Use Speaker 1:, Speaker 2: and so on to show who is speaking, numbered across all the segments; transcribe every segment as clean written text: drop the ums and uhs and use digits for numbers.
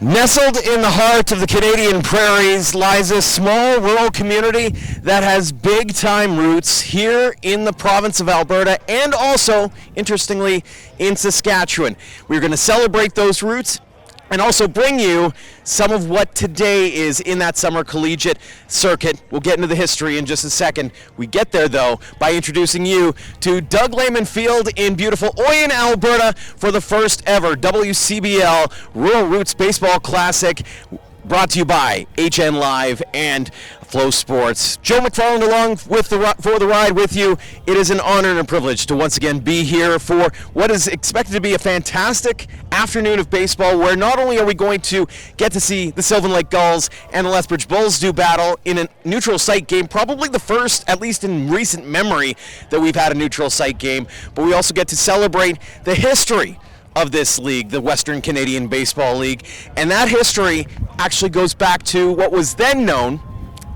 Speaker 1: Nestled in the heart of the Canadian prairies lies a small rural community that has big-time roots here in the province of Alberta and also, interestingly, in Saskatchewan. We're going to celebrate those roots and also bring you some of what today is in that summer collegiate circuit. We'll get into the history in just a second. We get there, though, by introducing you to Doug Lehman Field in beautiful Oyen, Alberta, for the first ever WCBL Rural Roots Baseball Classic, brought to you by HNLive and Flow Sports. Joe McFarland along with for the ride with you. It is an honor and a privilege to once again be here for what is expected to be a fantastic afternoon of baseball, where not only are we going to get to see the Sylvan Lake Gulls and the Lethbridge Bulls do battle in a neutral site game, probably the first, at least in recent memory, that we've had a neutral site game, but we also get to celebrate the history of this league, the Western Canadian Baseball League, and that history actually goes back to what was then known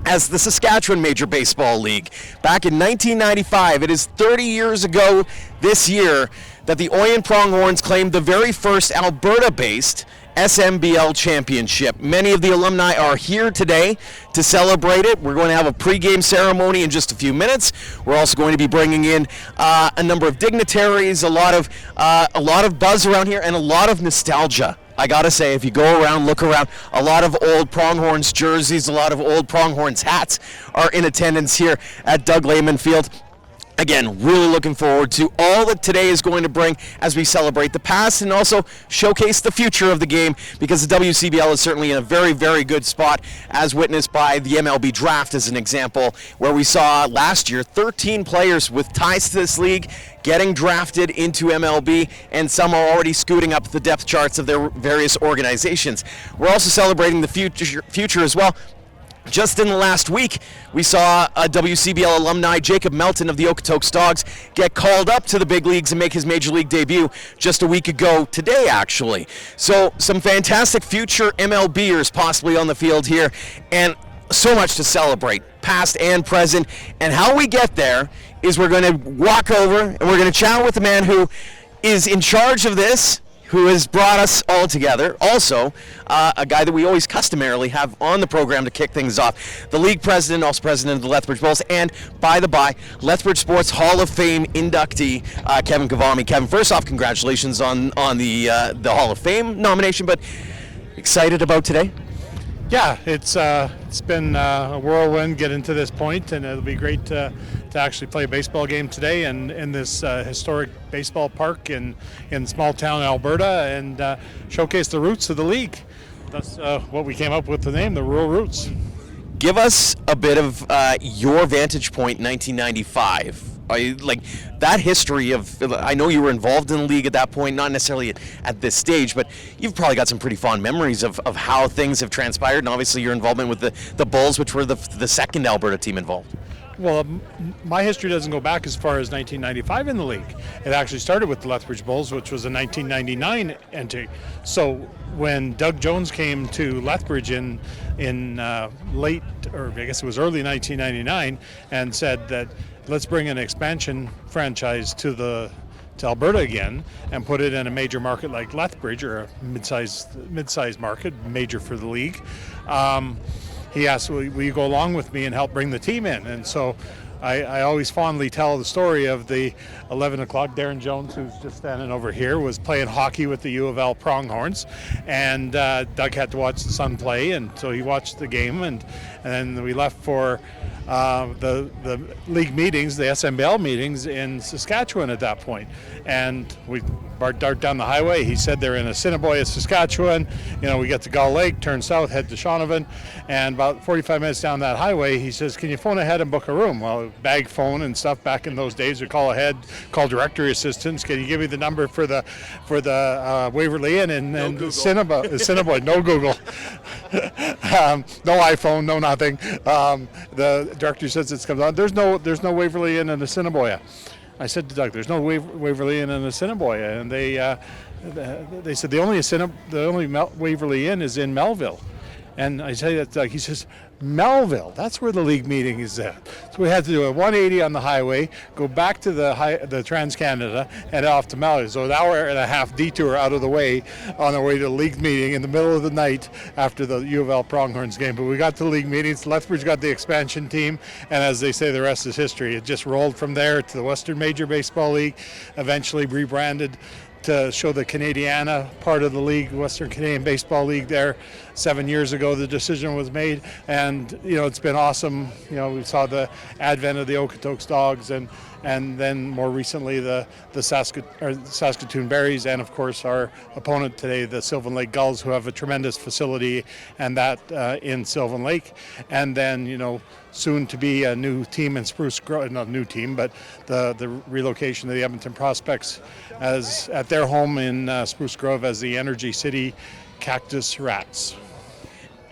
Speaker 1: as the Saskatchewan Major Baseball League. Back in 1995, it is 30 years ago this year that the Oyen Pronghorns claimed the very first Alberta-based SMBL championship. Many of the alumni are here today to celebrate it. We're going to have a pregame ceremony in just a few minutes. We're also going to be bringing in a number of dignitaries, a lot of buzz around here, and a lot of nostalgia. I gotta say, if you go around, look around, a lot of old Pronghorns jerseys, a lot of old Pronghorns hats are in attendance here at Doug Lehman Field. Again, really looking forward to all that today is going to bring as we celebrate the past and also showcase the future of the game, because the WCBL is certainly in a very, very good spot, as witnessed by the MLB draft as an example, where we saw last year 13 players with ties to this league getting drafted into MLB, and some are already scooting up the depth charts of their various organizations. We're also celebrating the future as well. Just in the last week, we saw a WCBL alumni, Jacob Melton of the Okotoks Dogs, get called up to the big leagues and make his major league debut just a week ago today, actually. So some fantastic future MLBers possibly on the field here, and so much to celebrate, past and present. And how we get there is we're going to walk over and we're going to chat with the man who is in charge of this, who has brought us all together. Also, a guy that we always customarily have on the program to kick things off, the league president, also president of the Lethbridge Bulls, and by the by, Lethbridge Sports Hall of Fame inductee, Kevin Kavami. Kevin, first off, congratulations on the Hall of Fame nomination, but excited about today?
Speaker 2: Yeah, it's been a whirlwind getting to this point, and it'll be great to actually play a baseball game today in this historic baseball park in small town Alberta, and showcase the roots of the league. That's what we came up with the name, the Rural Roots.
Speaker 1: Give us a bit of your vantage point in 1995. Like that history of, I know you were involved in the league at that point, not necessarily at this stage, but you've probably got some pretty fond memories of how things have transpired, and obviously your involvement with the Bulls, which were the second Alberta team involved.
Speaker 2: Well, my history doesn't go back as far as 1995 in the league. It actually started with the Lethbridge Bulls, which was a 1999 entry. So when Doug Jones came to Lethbridge in late, or I guess it was early 1999, and said that let's bring an expansion franchise to Alberta again and put it in a major market like Lethbridge, or a mid-sized market, major for the league. He asked, will you go along with me and help bring the team in? And so I always fondly tell the story of the 11 o'clock. Darren Jones, who's just standing over here, was playing hockey with the U of L Pronghorns, and Doug had to watch the son play, and so he watched the game, and then we left for the league meetings, the SMBL meetings in Saskatchewan at that point. And we dart down the highway. He said they're in Assiniboia, Saskatchewan. We get to Gull Lake, turn south, head to Shaunavon, and about 45 minutes down that highway, he says, can you phone ahead and book a room? Well, bag phone and stuff back in those days, we call ahead, call directory assistants. Can you give me the number for the Waverly Inn and Assiniboia? No Google. No iPhone, no nothing. The director says it's comes on. There's no Waverly Inn in Assiniboia. I said to Doug, there's no Waverly Inn in Assiniboia, and they said the only Waverly Inn is in Melville. And I tell you that he says, Melville, that's where the league meeting is at. So we had to do a 180 on the highway, go back to the Trans-Canada, and off to Melville. So an hour and a half detour out of the way on our way to the league meeting in the middle of the night after the U of L Pronghorns game. But we got to the league meetings. Lethbridge got the expansion team, and as they say, the rest is history. It just rolled from there to the Western Major Baseball League, eventually rebranded to show the Canadiana part of the league, Western Canadian Baseball League there. 7 years ago the decision was made, and it's been awesome. We saw the advent of the Okotoks Dogs, and then more recently the Saskatoon Berries, and of course our opponent today, the Sylvan Lake Gulls, who have a tremendous facility, and that in Sylvan Lake. And then soon to be a new team in Spruce Grove, not a new team, but the relocation of the Edmonton Prospects as at their home in Spruce Grove as the Energy City Cactus Rats.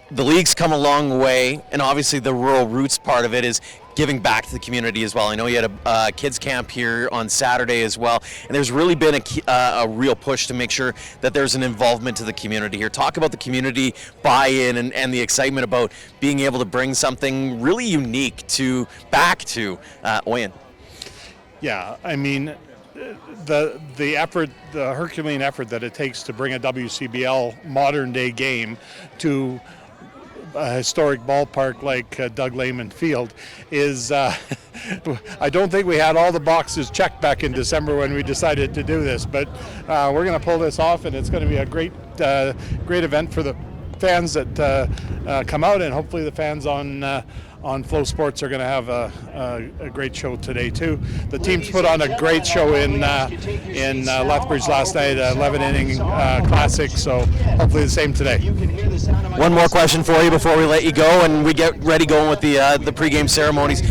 Speaker 1: The league's come a long way, and obviously the rural roots part of it is giving back to the community as well. I know you had a kids camp here on Saturday as well, and there's really been a real push to make sure that there's an involvement to the community here. Talk about the community buy-in and the excitement about being able to bring something really unique back to Oyen.
Speaker 2: Yeah, I mean, the effort, the Herculean effort that it takes to bring a WCBL modern day game to a historic ballpark like Doug Lehman Field is I don't think we had all the boxes checked back in December when we decided to do this, but we're going to pull this off, and it's going to be a great event for the fans that come out, and hopefully the fans on Flow Sports are going to have a great show today too. The teams put on a great show in Lethbridge last night, 11-inning classic, so hopefully the same today.
Speaker 1: One more question for you before we let you go and we get ready going with the pregame ceremonies.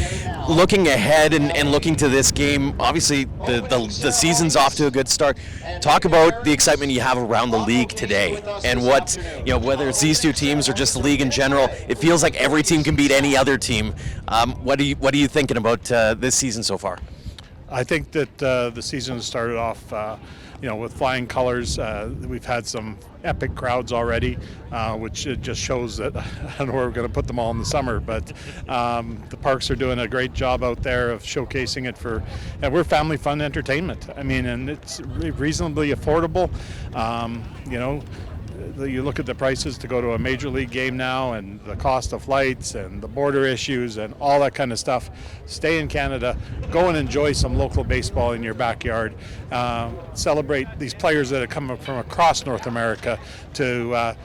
Speaker 1: Looking ahead and looking to this game, obviously the season's off to a good start. Talk about the excitement you have around the league today, and what, whether it's these two teams or just the league in general, it feels like every team can beat any other team. What are you thinking about this season so far?
Speaker 2: I think that the season started off with flying colors. We've had some epic crowds already, which just shows that I don't know where we're going to put them all in the summer, but the parks are doing a great job out there of showcasing it and we're family fun entertainment. I mean, and it's reasonably affordable. You look at the prices to go to a major league game now, and the cost of flights and the border issues and all that kind of stuff. Stay in Canada, go and enjoy some local baseball in your backyard. Celebrate these players that have come from across North America to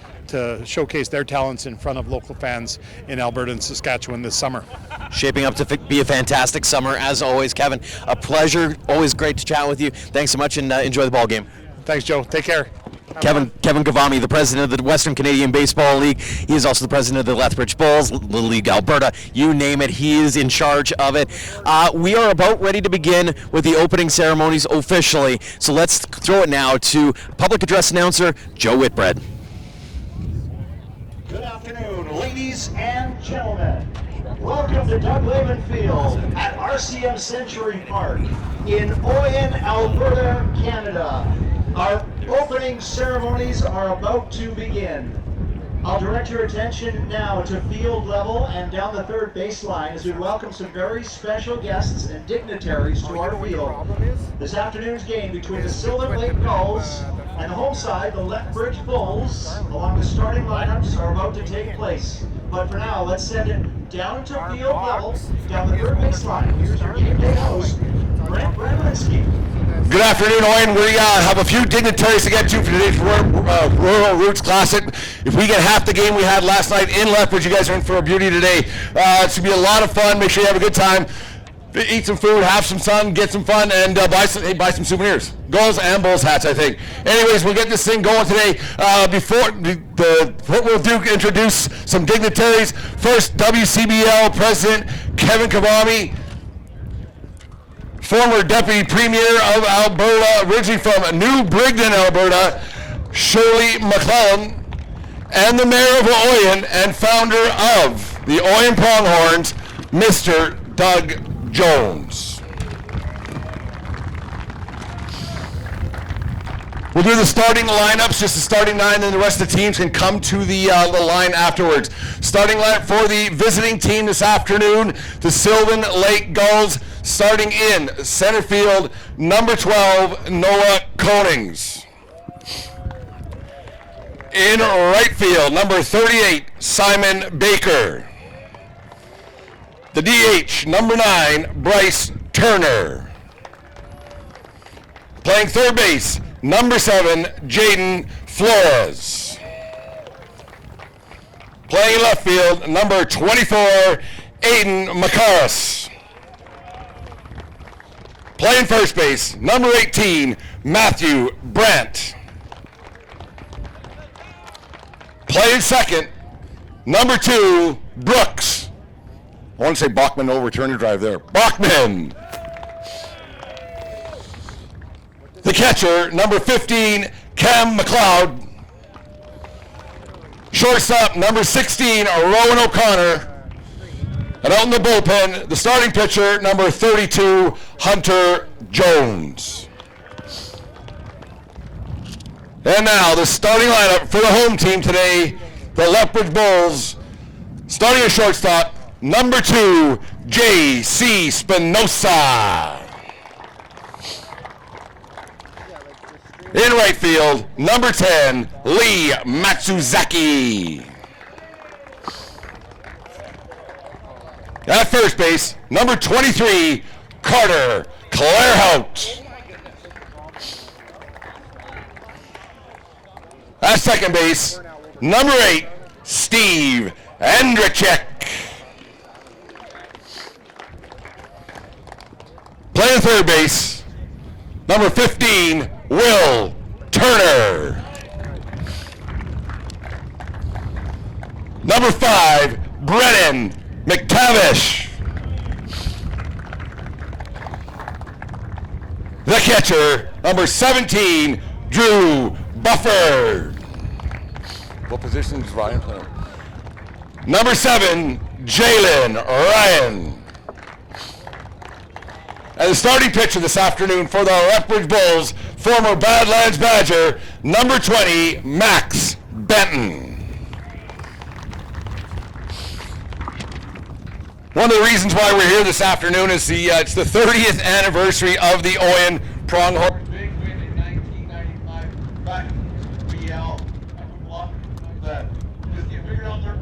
Speaker 2: showcase their talents in front of local fans in Alberta and Saskatchewan this summer.
Speaker 1: Shaping up to be a fantastic summer, as always, Kevin. A pleasure. Always great to chat with you. Thanks so much, and enjoy the ball game.
Speaker 2: Thanks, Joe. Take care.
Speaker 1: Kevin Gavami, the president of the Western Canadian Baseball League. He is also the president of the Lethbridge Bulls, Little League Alberta. You name it, he is in charge of it. We are about ready to begin with the opening ceremonies officially. So let's throw it now to public address announcer Joe Whitbread.
Speaker 3: Good afternoon, ladies and gentlemen. Welcome to Doug Lehman Field at RCM Century Park in Oyen, Alberta, Canada. Our opening ceremonies are about to begin. I'll direct your attention now to field level and down the third baseline as we welcome some very special guests and dignitaries to our field. This afternoon's game between the Sylvan Lake Gulls and the home side, the Lethbridge Bulls, along the starting lineups, are about to take place. But for now, let's send it down to field level, down the third baseline. Here's your game day host, Brent Bremlinski.
Speaker 4: Good afternoon, Oyen. We have a few dignitaries to get to for today's Rural Roots Classic. If we get half the game we had last night in Lethbridge, you guys are in for a beauty today. It's going to be a lot of fun. Make sure you have a good time. Eat some food, have some sun, get some fun, and buy some souvenirs. Gulls and Bulls hats, I think. Anyways, we'll get this thing going today. Before what we'll do, introduce some dignitaries. First, WCBL President Kevin Kavami, former Deputy Premier of Alberta, originally from New Brigden, Alberta, Shirley McClellan, and the Mayor of Oyen and founder of the Oyen Pronghorns, Mr. Doug Jones. We'll do the starting lineups, just the starting 9, and the rest of the teams can come to the line afterwards. Starting lineup for the visiting team this afternoon, the Sylvan Lake Gulls. Starting in center field, number 12, Noah Konings. In right field, number 38, Simon Baker. The DH, number 9, Bryce Turner. Playing third base, number 7, Jaden Flores. Playing left field, number 24, Aiden Macaris. Playing first base, number 18, Matthew Brandt. Playing second, number 2, Brooks. I want to say Bachman, no return to drive there. Bachman. The catcher, number 15, Cam McLeod. Shortstop, number 16, Rowan O'Connor. And out in the bullpen, the starting pitcher, number 32, Hunter Jones. And now the starting lineup for the home team today, the Lethbridge Bulls. Starting at shortstop, number 2, J.C. Spinoza. In right field, number 10, Lee Matsuzaki. At first base, number 23, Carter Clairhout. At second base, number 8, Steve Andrechek. Playing third base, number 15, Will Turner. Number 5, Brennan McTavish. The catcher, number 17, Drew Bufford. What position is Ryan playing? Number 7, Jalen Ryan. And the starting pitcher this afternoon for the Lethbridge Bulls, former Badlands Badger, number 20, Max Benton. One of the reasons why we're here this afternoon is it's the 30th anniversary of the Oyen Pronghorn.
Speaker 5: Big win in 1995 back in WCBL. A lot that just get figured out there,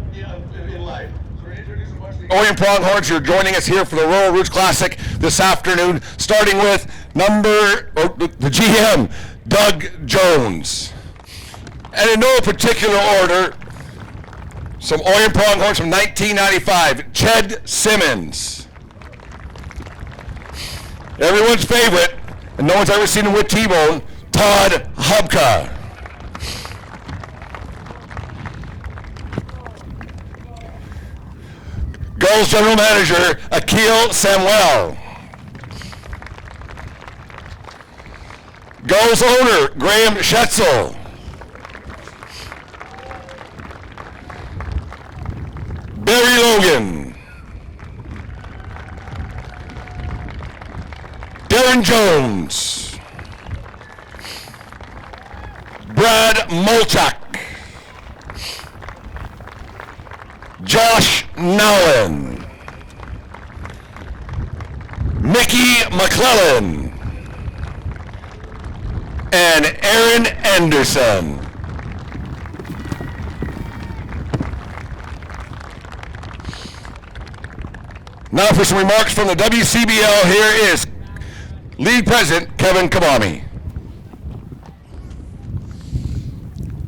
Speaker 5: in life. So we're introducing a bunch of the
Speaker 4: Oyen Pronghorns, you're joining us here for the Rural Roots Classic this afternoon, starting with the GM, Doug Jones. And in no particular order, some Oyen Pronghorns from 1995, Ched Simmons. Everyone's favorite, and no one's ever seen him with T-Bone, Todd Hubka. Gulls General Manager, Akil Samuel. Gulls owner, Graham Schetzel. Barry Logan. Darren Jones. Brad Molchak. Josh Nolan. Mickey McClellan. And Aaron Anderson. Now for some remarks from the WCBL, here is League President Kevin Kabami.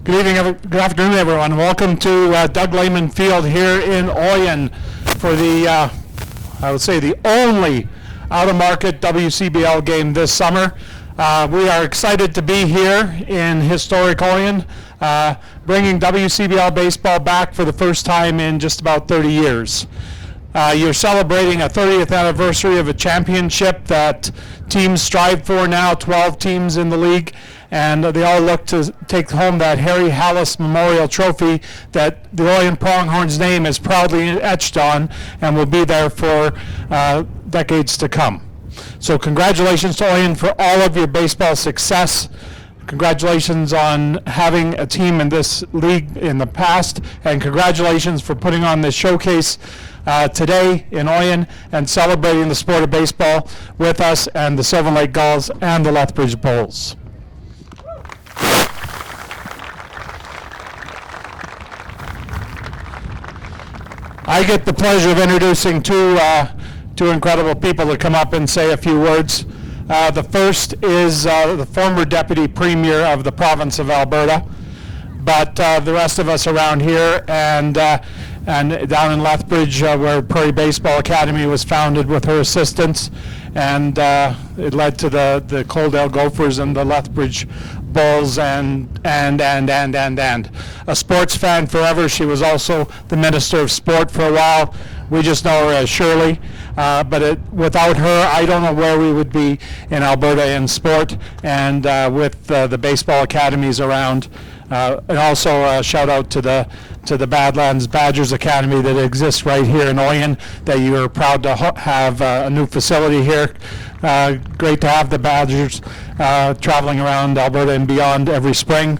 Speaker 2: Good evening, good afternoon, everyone. Welcome to Doug Lehman Field here in Oyen for the, I would say, the only out-of-market WCBL game this summer. We are excited to be here in historic Oyen, bringing WCBL baseball back for the first time in just about 30 years. You're celebrating a 30th anniversary of a championship that teams strive for now, 12 teams in the league, and they all look to take home that Harry Hallis Memorial Trophy that the Oyen Pronghorns' name is proudly etched on and will be there for decades to come. So congratulations to Oyen for all of your baseball success. Congratulations on having a team in this league in the past, and congratulations for putting on this showcase today in Oyen and celebrating the sport of baseball with us and the Sylvan Lake Gulls and the Lethbridge Bulls. I get the pleasure of introducing two incredible people to come up and say a few words. The first is the former Deputy Premier of the province of Alberta, but the rest of us around here and down in Lethbridge, where Prairie Baseball Academy was founded with her assistance, and it led to the Coaldale Gophers and the Lethbridge Bulls and a sports fan forever. She was also the Minister of Sport for a while. We just know her as Shirley, but without her, I don't know where we would be in Alberta in sport, and with the baseball academies around. And also a shout out to the Badlands Badgers Academy that exists right here in Oyen, that you are proud to have a new facility here. Great to have the Badgers traveling around Alberta and beyond every spring.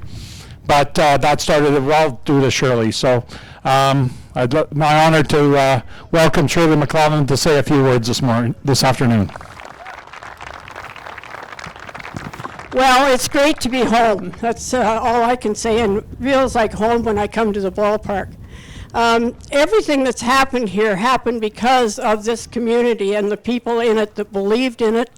Speaker 2: But that started well due to Shirley. So my honor to welcome Shirley McLaughlin to say a few words this afternoon.
Speaker 6: Well, it's great to be home. That's all I can say, and feels like home when I come to the ballpark. Everything that's happened here happened because of this community and the people in it that believed in it,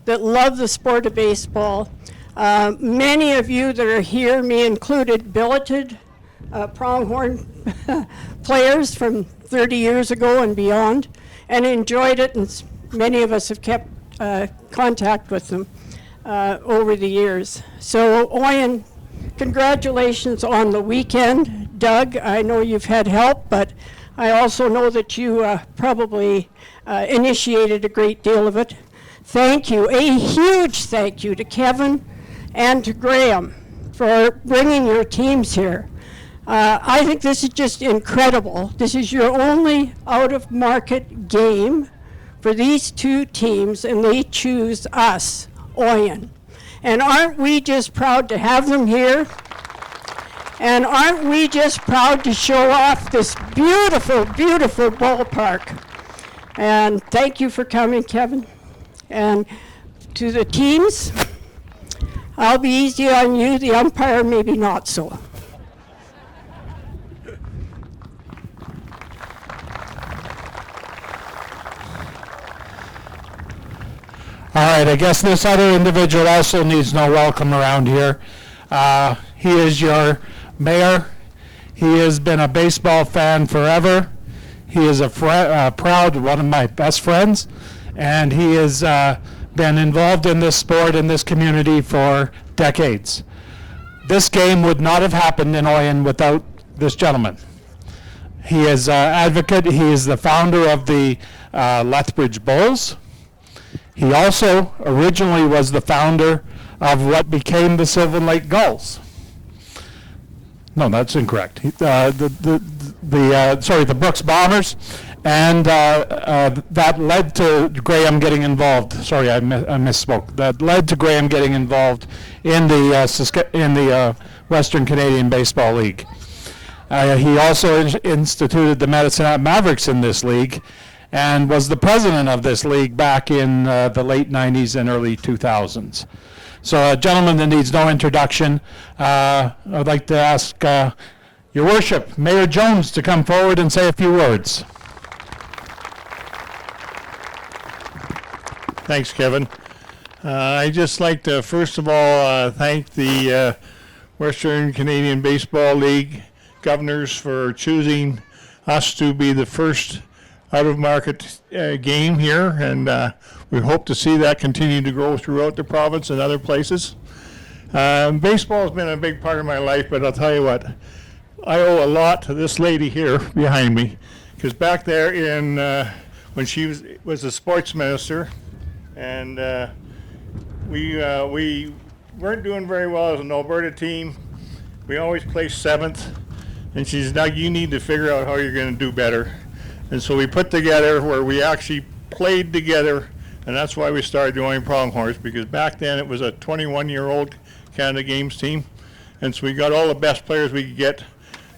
Speaker 6: that love the sport of baseball. Many of you that are here, me included, billeted pronghorn players from 30 years ago and beyond, and enjoyed it, and many of us have kept contact with them over the years. So Oyen, congratulations on the weekend. Doug, I know you've had help, but I also know that you probably initiated a great deal of it. Thank you. A huge thank you to Kevin and to Graham for bringing your teams here. I think this is just incredible. This is your only out-of-market game for these two teams, and they choose us, Oyen. And aren't we just proud to have them here? And aren't we just proud to show off this beautiful, beautiful ballpark? And thank you for coming, Kevin. And to the teams, I'll be easy on you, the umpire maybe not so.
Speaker 2: All right, I guess this other individual also needs no welcome around here. He is your mayor. He has been a baseball fan forever. He is a proud one of my best friends, and he has been involved in this sport in this community for decades. This game would not have happened in Oyen without this gentleman. He is an advocate. He is the founder of the Lethbridge Bulls. He also originally was the founder of what became the Sylvan Lake Gulls. No, that's incorrect. The Brooks Bombers, and that led to Graham getting involved. Sorry, I misspoke. That led to Graham getting involved in the Western Canadian Baseball League. He also instituted the Medicine Hat Mavericks in this league, and was the president of this league back in the late 90s and early 2000s. So a gentleman that needs no introduction. I'd like to ask Your Worship, Mayor Jones, to come forward and say a few words.
Speaker 7: Thanks, Kevin. I'd just like to, first of all, thank the Western Canadian Baseball League governors for choosing us to be the first out-of-market game here, and we hope to see that continue to grow throughout the province and other places. Baseball has been a big part of my life, but I'll tell you what, I owe a lot to this lady here behind me, because back there in when she was a sports minister, and we weren't doing very well as an Alberta team. We always placed 7th, and she said, "Now you need to figure out how you're going to do better." And so we put together where we actually played together, and that's why we started doing Pronghorns, because back then it was a 21-year-old Canada Games team. And so we got all the best players we could get.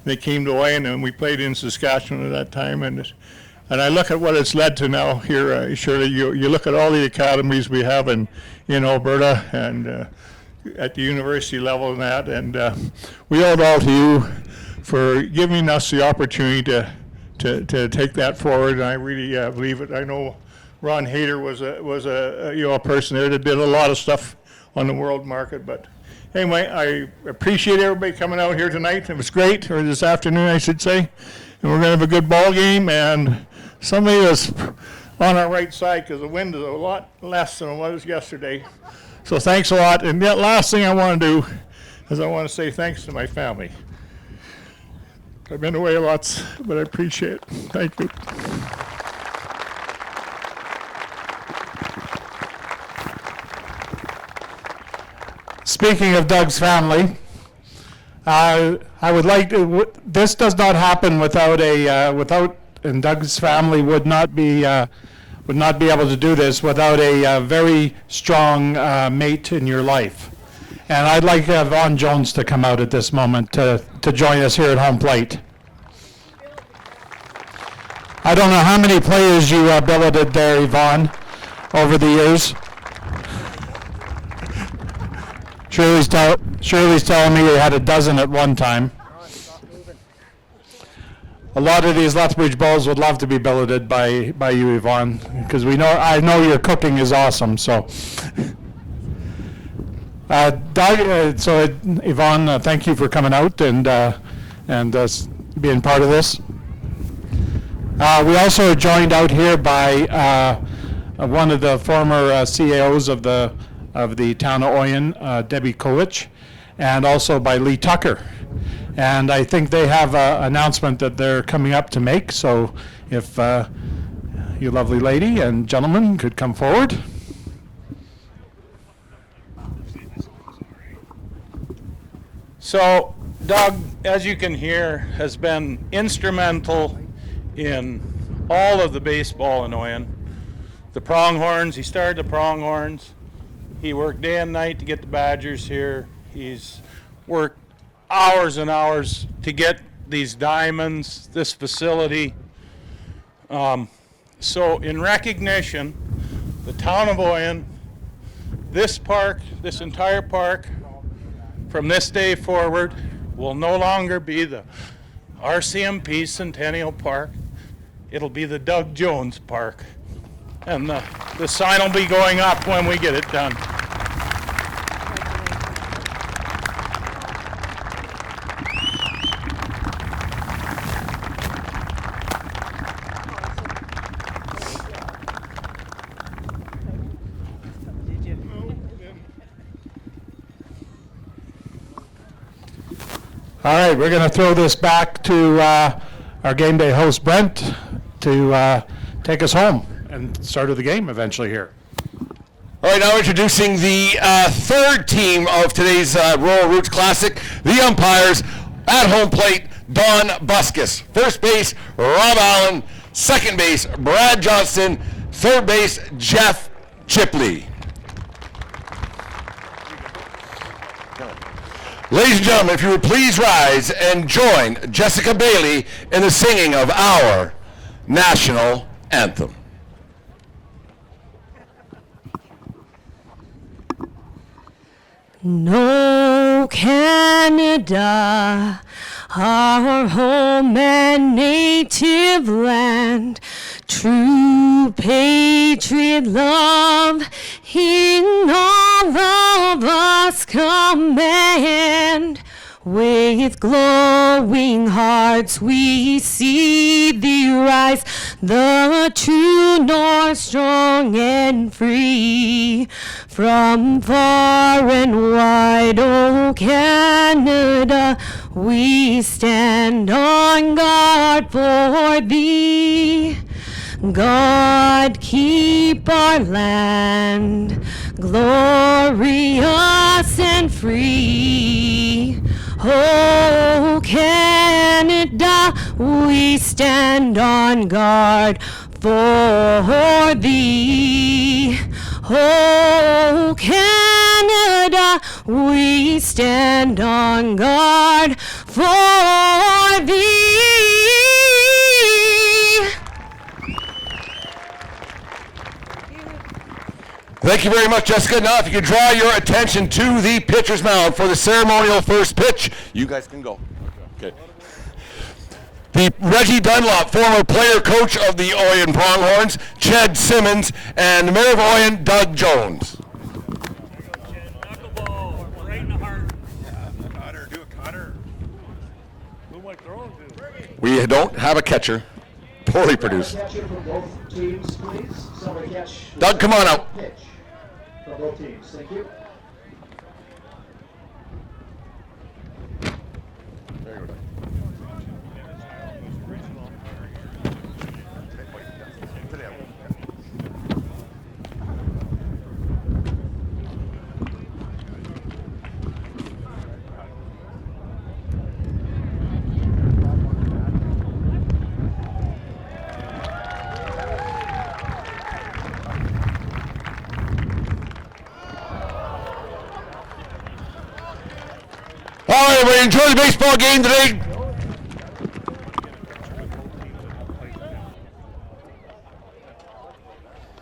Speaker 7: They came to Oyen, and we played in Saskatchewan at that time. And I look at what it's led to now here. Shirley, you look at all the academies we have in Alberta and at the university level and that. And we owe it all to you for giving us the opportunity to take that forward. And I really believe it. I know Ron Hayter was a person there that did a lot of stuff on the world market. But anyway, I appreciate everybody coming out here tonight. It was great, or this afternoon, I should say. And we're going to have a good ball game. And somebody was on our right side because the wind is a lot less than it was yesterday. So thanks a lot. And the last thing I want to do is I want to say thanks to my family. I've been away lots, but I appreciate it. Thank you.
Speaker 8: Speaking of Doug's family, I would like to. This does not happen without and Doug's family would not be able to do this without a very strong mate in your life. And I'd like Vaughn Jones to come out at this moment to join us here at home plate. I don't know how many players you billeted there, Yvonne, over the years. Shirley's telling me you had a dozen at one time. A lot of these Lethbridge Bulls would love to be billeted by you, Yvonne, because I know your cooking is awesome. So, Doug, Yvonne, thank you for coming out and being part of this. We also are joined out here by one of the former CAOs of the town of Oyen, Debbie Kovich, and also by Lee Tucker. And I think they have an announcement that they're coming up to make. So if you lovely lady and gentlemen could come forward.
Speaker 9: So Doug, as you can hear, has been instrumental in all of the baseball in Oyen. The Pronghorns, he started the Pronghorns. He worked day and night to get the Badgers here. He's worked hours and hours to get these diamonds, this facility. So in recognition, the town of Oyen, this park, this entire park, from this day forward, will no longer be the RCMP Centennial Park. It'll be the Doug Jones Park. And the sign will be going up when we get it done.
Speaker 8: All right, we're going to throw this back to our game day host, Brent, to take us home and start of the game eventually here.
Speaker 4: All right, now introducing the third team of today's Rural Roots Classic, the umpires. At home plate, Don Buskus. First base, Rob Allen. Second base, Brad Johnston. Third base, Jeff Chipley. Ladies and gentlemen, if you would please rise and join Jessica Bailey in the singing of our national anthem.
Speaker 10: No, Canada, our home and native land, true patriot love in all of us command. With glowing hearts we see thee rise, the true north, strong and free. From far and wide, O Canada, we stand on guard for thee. God keep our land glorious and free. Oh, Canada, we stand on guard for thee. Oh, Canada, we stand on guard for thee.
Speaker 4: Thank you very much, Jessica. Now, if you could draw your attention to the pitcher's mound for the ceremonial first pitch, you guys can go. Okay. The Reggie Dunlop, former player coach of the Oyen Pronghorns, Ched Simmons, and the mayor of Oyen, Doug Jones.
Speaker 11: Knuckleball, right in the heart. Cutter, do a cutter. Who am I throwing to?
Speaker 4: We don't have a catcher. Poorly produced.
Speaker 3: Catcher for both teams, please. Somebody catch.
Speaker 4: Doug, come on out.
Speaker 3: Pitch for both teams. Thank you.
Speaker 4: All right, everybody, enjoy the baseball game today.